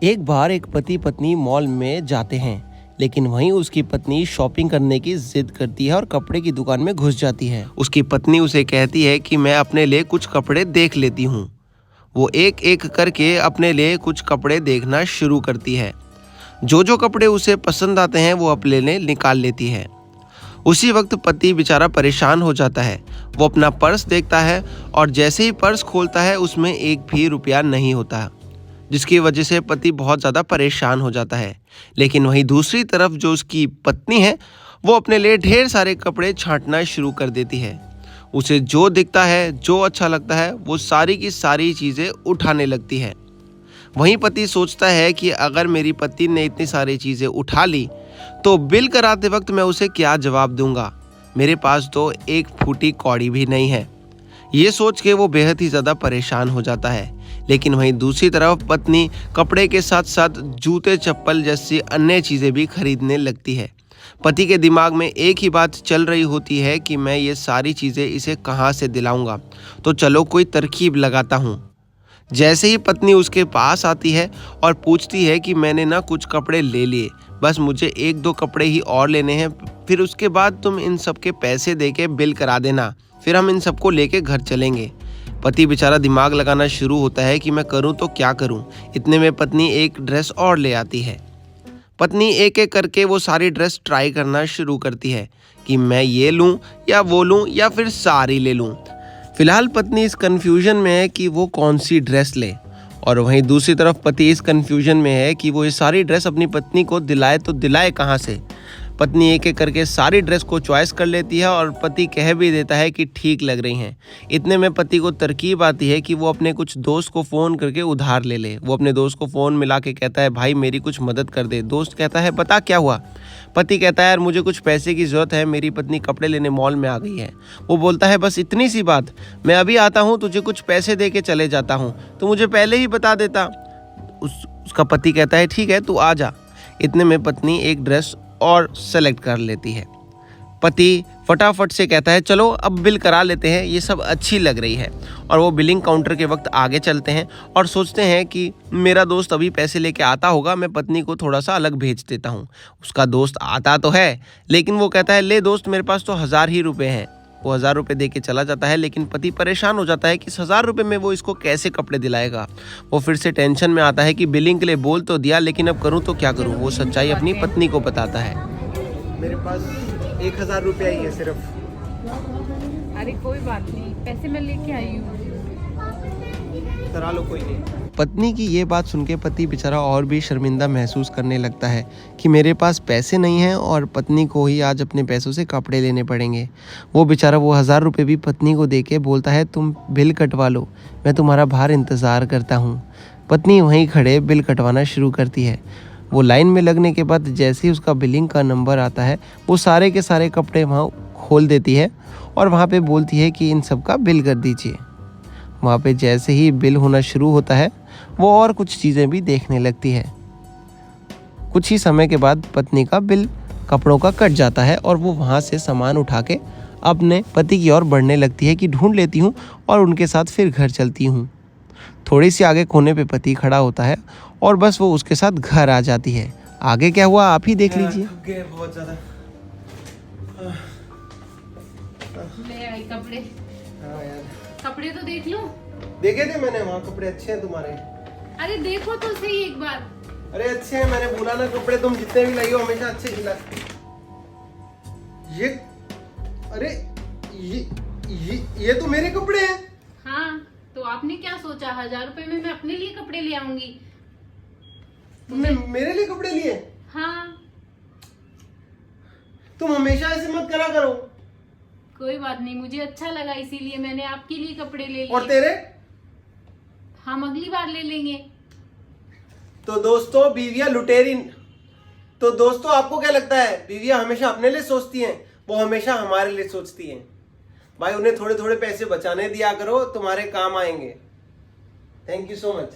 एक बार एक पति पत्नी मॉल में जाते हैं, लेकिन वहीं उसकी पत्नी शॉपिंग करने की जिद करती है और कपड़े की दुकान में घुस जाती है। उसकी पत्नी उसे कहती है कि मैं अपने लिए कुछ कपड़े देख लेती हूँ। वो एक एक करके अपने लिए कुछ कपड़े देखना शुरू करती है। जो जो कपड़े उसे पसंद आते हैं वो अपने लिए निकाल लेती है। उसी वक्त पति बेचारा परेशान हो जाता है। वो अपना पर्स देखता है और जैसे ही पर्स खोलता है उसमें एक भी रुपया नहीं होता, जिसकी वजह से पति बहुत ज़्यादा परेशान हो जाता है। लेकिन वहीं दूसरी तरफ जो उसकी पत्नी है वो अपने लिए ढेर सारे कपड़े छांटना शुरू कर देती है। उसे जो दिखता है, जो अच्छा लगता है, वो सारी की सारी चीज़ें उठाने लगती है। वहीं पति सोचता है कि अगर मेरी पत्नी ने इतनी सारी चीज़ें उठा ली तो बिल कराते वक्त मैं उसे क्या जवाब दूंगा। मेरे पास तो एक फूटी कौड़ी भी नहीं है। ये सोच के वो बेहद ही ज़्यादा परेशान हो जाता है। लेकिन वहीं दूसरी तरफ पत्नी कपड़े के साथ साथ जूते, चप्पल जैसी अन्य चीज़ें भी खरीदने लगती है। पति के दिमाग में एक ही बात चल रही होती है कि मैं ये सारी चीज़ें इसे कहाँ से दिलाऊंगा, तो चलो कोई तरकीब लगाता हूँ। जैसे ही पत्नी उसके पास आती है और पूछती है कि मैंने ना कुछ कपड़े ले लिए, बस मुझे एक दो कपड़े ही और लेने हैं, फिर उसके बाद तुम इन सब के पैसे दे के बिल करा देना, फिर हम इन सबको लेके घर चलेंगे। पति बेचारा दिमाग लगाना शुरू होता है कि मैं करूं तो क्या करूं। इतने में पत्नी एक ड्रेस और ले आती है। पत्नी एक एक करके वो सारी ड्रेस ट्राई करना शुरू करती है कि मैं ये लूं या वो लूं या फिर सारी ले लूं। फिलहाल पत्नी इस कन्फ्यूजन में है कि वो कौन सी ड्रेस ले, और वहीं दूसरी तरफ पति इस कन्फ्यूजन में है कि वो ये सारी ड्रेस अपनी पत्नी को दिलाए तो दिलाए कहाँ से। पत्नी एक एक करके सारी ड्रेस को चॉइस कर लेती है और पति कह भी देता है कि ठीक लग रही हैं। इतने में पति को तरकीब आती है कि वो अपने कुछ दोस्त को फ़ोन करके उधार ले ले। वो अपने दोस्त को फ़ोन मिला के कहता है, भाई मेरी कुछ मदद कर दे। दोस्त कहता है, बता क्या हुआ। पति कहता है, यार मुझे कुछ पैसे की ज़रूरत है, मेरी पत्नी कपड़े लेने मॉल में आ गई है। वो बोलता है, बस इतनी सी बात, मैं अभी आता हूँ, तुझे कुछ पैसे दे के चले जाता हूँ, तो मुझे पहले ही बता देता। उसका पति कहता है, ठीक है तू आ जा। इतने में पत्नी एक ड्रेस और सेलेक्ट कर लेती है। पति फटाफट से कहता है, चलो अब बिल करा लेते हैं, ये सब अच्छी लग रही है। और वो बिलिंग काउंटर के वक्त आगे चलते हैं और सोचते हैं कि मेरा दोस्त अभी पैसे लेके आता होगा, मैं पत्नी को थोड़ा सा अलग भेज देता हूँ। उसका दोस्त आता तो है, लेकिन वो कहता है, ले दोस्त मेरे पास तो 1000 ही रुपये हैं। वो 1000 रुपये दे के चला जाता है, लेकिन पति परेशान हो जाता है कि इस 1000 रुपये में वो इसको कैसे कपड़े दिलाएगा। वो फिर से टेंशन में आता है कि बिलिंग के लिए बोल तो दिया, लेकिन अब करूँ तो क्या करूँ। वो सच्चाई अपनी पत्नी को बताता है। मेरे पास 1000 रुपया ही है सिर्फ। अरे कोई बात नहीं, पैसे मैं लेके आई हूँ। करा लो, कोई नहीं। पत्नी की ये बात सुन के पति बेचारा और भी शर्मिंदा महसूस करने लगता है कि मेरे पास पैसे नहीं हैं और पत्नी को ही आज अपने पैसों से कपड़े लेने पड़ेंगे। वो बेचारा वो 1000 रुपये भी पत्नी को दे के बोलता है, तुम बिल कटवा लो, मैं तुम्हारा बाहर इंतज़ार करता हूँ। पत्नी वहीं खड़े बिल कटवाना शुरू करती है। वो लाइन में लगने के बाद जैसे ही उसका बिलिंग का नंबर आता है, वो सारे के सारे कपड़े वहाँ खोल देती है और वहाँ पे बोलती है कि इन सब का बिल कर दीजिए। वहाँ पे जैसे ही बिल होना शुरू होता है, वो और कुछ चीज़ें भी देखने लगती है। कुछ ही समय के बाद पत्नी का बिल कपड़ों का कट जाता है और वो वहाँ से सामान उठा के अपने पति की ओर बढ़ने लगती है कि ढूंढ लेती हूँ और उनके साथ फिर घर चलती हूँ। थोड़ी सी आगे कोने पे पति खड़ा होता है और बस वो उसके साथ घर आ जाती है। आगे क्या हुआ आप ही देख लीजिए। बहुत ज़्यादा। ले आई कपड़े। हाँ यार, कपड़े तो देख लो। देखे थे मैंने, वहाँ कपड़े अच्छे हैं तुम्हारे। अरे देखो तो सही एक बार। अरे अच्छे हैं, मैंने बोला ना, कपड़े तुम जितने भी लाई हो हमेशा अच्छे खिला। ये अरे ये तो मेरे कपड़े हैं। हाँ तो आपने क्या सोचा, 1000 रुपए में मैं अपने लिए कपड़े ले आऊंगी? तुमने मेरे लिए कपड़े लिए? हाँ। तुम हमेशा ऐसे मत करा करो। कोई बात नहीं, मुझे अच्छा लगा इसीलिए मैंने आपके लिए कपड़े ले लिए। और तेरे? हम अगली बार ले लेंगे। तो दोस्तों, बीवियां लुटेरी। तो दोस्तों, आपको क्या लगता है, बीवियां हमेशा अपने लिए सोचती हैं? वो हमेशा हमारे लिए सोचती हैं। भाई उन्हें थोड़े थोड़े पैसे बचाने दिया करो, तुम्हारे काम आएंगे। Thank you so much.